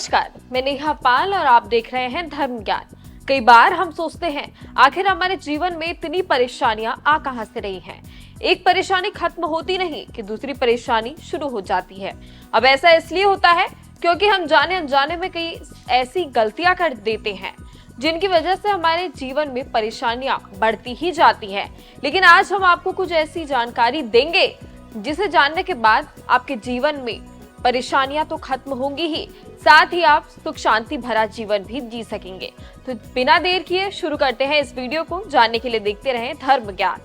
नमस्कार, मैं नेहा पाल और आप देख रहे हैं धर्म ज्ञान। कई बार हम सोचते हैं आखिर हमारे जीवन में इतनी परेशानियां आ कहां से रही हैं। एक परेशानी खत्म होती नहीं कि दूसरी परेशानी शुरू हो जाती है। अब ऐसा इसलिए होता है क्योंकि हम जाने अनजाने में कई ऐसी गलतियां कर देते हैं जिनकी वजह से हमारे जीवन में परेशानियां बढ़ती ही जाती हैं। लेकिन आज हम आपको कुछ ऐसी जानकारी देंगे जिसे जानने के बाद आपके जीवन में परेशानियां तो खत्म होंगी ही, साथ ही आप सुख शांति भरा जीवन भी जी सकेंगे। तो बिना देर किए शुरू करते हैं इस वीडियो को। जानने के लिए देखते रहें धर्म ज्ञान।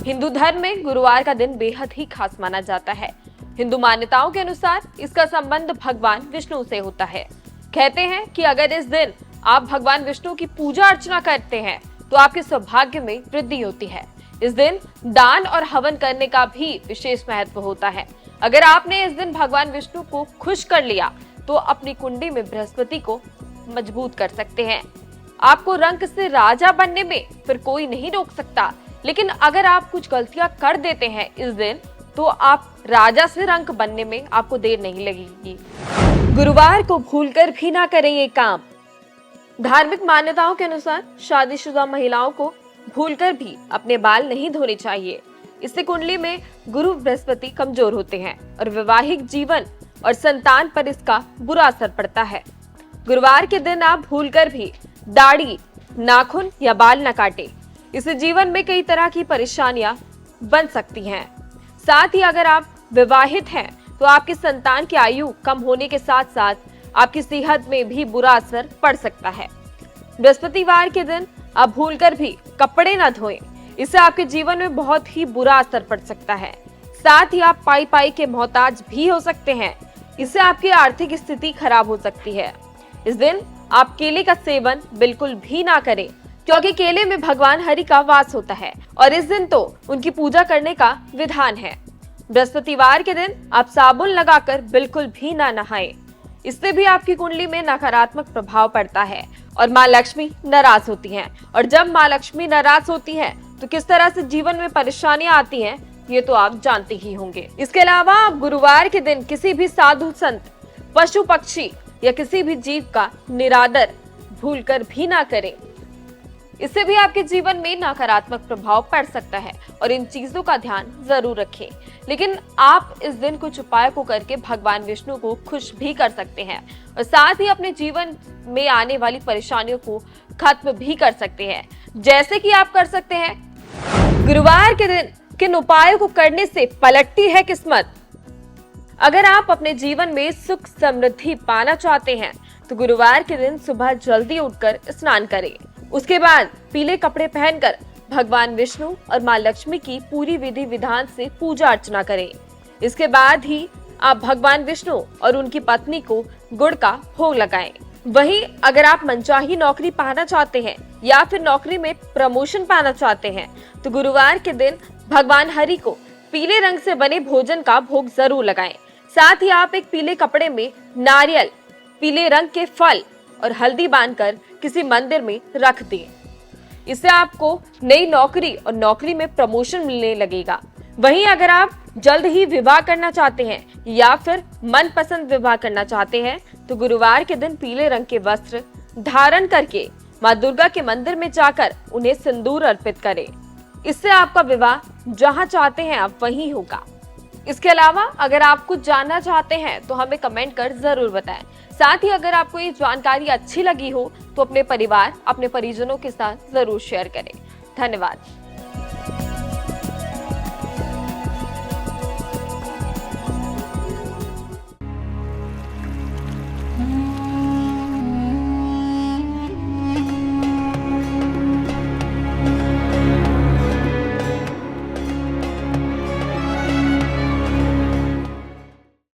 हिंदू धर्म में गुरुवार का दिन बेहद ही खास माना जाता है। हिंदू मान्यताओं के अनुसार इसका संबंध भगवान विष्णु से होता है। कहते हैं कि अगर इस दिन आप भगवान विष्णु की पूजा अर्चना करते हैं तो आपके सौभाग्य में वृद्धि होती है। इस दिन दान और हवन करने का भी विशेष महत्व होता है। अगर आपने इस दिन भगवान विष्णु को खुश कर लिया तो अपनी कुंडली में बृहस्पति को मजबूत कर सकते हैं। आपको रंक से राजा बनने में फिर कोई नहीं रोक सकता, लेकिन अगर आप कुछ गलतियां कर देते हैं इस दिन तो आप राजा से रंक बनने में आपको देर नहीं लगेगी। गुरुवार को भूलकर भी ना करें ये काम। धार्मिक मान्यताओं के अनुसार शादीशुदा महिलाओं को भूलकर भी अपने बाल नहीं धोने चाहिए। इससे कुंडली में गुरु बृहस्पति कमजोर होते हैं और वैवाहिक जीवन और संतान पर इसका बुरा असर पड़ता है। गुरुवार के दिन आप भूलकर भी दाढ़ी, नाखून या बाल न काटें। इससे जीवन में कई तरह की परेशानियां बन सकती हैं। साथ ही अगर आप विवाहित हैं तो आपकी संतान की आयु कम होने के साथ साथ आपकी सेहत में भी बुरा असर पड़ सकता है। बृहस्पतिवार के दिन आप भूलकर भी कपड़े न धोएं। इससे आपके जीवन में बहुत ही बुरा असर पड़ सकता है। साथ ही आप पाई पाई के मोहताज भी हो सकते हैं। इससे आपकी आर्थिक स्थिति खराब हो सकती है। इस दिन आप केले का सेवन बिल्कुल भी ना करें क्योंकि केले में भगवान हरि का वास होता है और इस दिन तो उनकी पूजा करने का विधान है। बृहस्पतिवार के दिन आप साबुन लगाकर बिल्कुल भी ना नहाएं। इससे भी आपकी कुंडली में नकारात्मक प्रभाव पड़ता है और माँ लक्ष्मी नाराज होती हैं। और जब माँ लक्ष्मी नाराज होती हैं तो किस तरह से जीवन में परेशानियां आती हैं ये तो आप जानते ही होंगे। इसके अलावा आप गुरुवार के दिन किसी भी साधु संत, पशु पक्षी या किसी भी जीव का निरादर भूलकर भी ना करें। इससे भी आपके जीवन में नकारात्मक प्रभाव पड़ सकता है और इन चीजों का ध्यान जरूर रखें। लेकिन आप इस दिन कुछ उपाय को करके भगवान विष्णु को खुश भी कर सकते हैं और साथ ही अपने जीवन में आने वाली परेशानियों को खत्म भी कर सकते हैं। जैसे कि आप कर सकते हैं, गुरुवार के दिन किन उपायों को करने से पलटती है किस्मत। अगर आप अपने जीवन में सुख समृद्धि पाना चाहते हैं तो गुरुवार के दिन सुबह जल्दी उठकर स्नान करें। उसके बाद पीले कपड़े पहनकर भगवान विष्णु और माँ लक्ष्मी की पूरी विधि विधान से पूजा अर्चना करें। इसके बाद ही आप भगवान विष्णु और उनकी पत्नी को गुड़ का भोग लगाएं। वहीं अगर आप मनचाही नौकरी पाना चाहते हैं या फिर नौकरी में प्रमोशन पाना चाहते हैं तो गुरुवार के दिन भगवान हरि को पीले रंग से बने भोजन का भोग जरूर लगाएं। साथ ही आप एक पीले कपड़े में नारियल, पीले रंग के फल और हल्दी बांधकर किसी मंदिर में रख दें। इससे आपको नई नौकरी और नौकरी में प्रमोशन मिलने लगेगा। वहीं अगर आप जल्द ही विवाह करना चाहते हैं या फिर मनपसंद विवाह करना चाहते हैं तो गुरुवार के दिन पीले रंग के वस्त्र धारण करके माँ दुर्गा के मंदिर में जाकर उन्हें सिंदूर अर्पित करें। इससे आपका विवाह जहां चाहते हैं आप वहीं होगा। इसके अलावा अगर आप कुछ जानना चाहते हैं तो हमें कमेंट कर जरूर बताएं। साथ ही अगर आपको ये जानकारी अच्छी लगी हो तो अपने परिवार, अपने परिजनों के साथ जरूर शेयर करें। धन्यवाद।